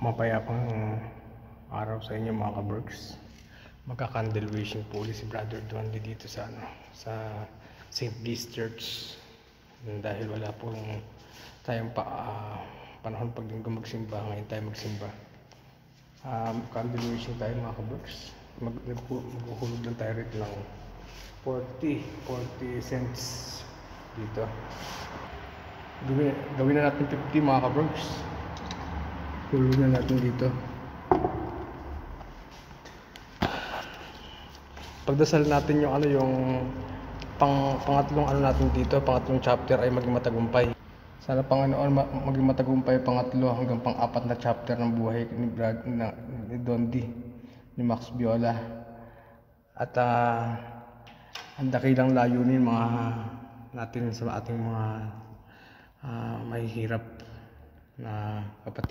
Mapayapang araw sa inyo mga ka-Berks. Magka-candle wishing po ulit si Brother Donly dito sa sa St. Bliss Church. Dahil wala pong tayong panahon pag linggo magsimba, ngayon tayo magsimba. Candle wishing tayo mga ka-Berks. Maghuhulog lang tayo rito ng 40 cents dito. Gawin na natin 50 mga ka-Berks. Hulog na natin dito. Pagdasal natin yung yung pangatlong natin dito, pangatlong chapter ay maging matagumpay. Sana Panginoon maging matagumpay pangatlo hanggang pang-apat na chapter ng buhay ni Donly, ni Max Viola. At ang dakilang layunin mga natin sa ating mga mahihirap na kapatid.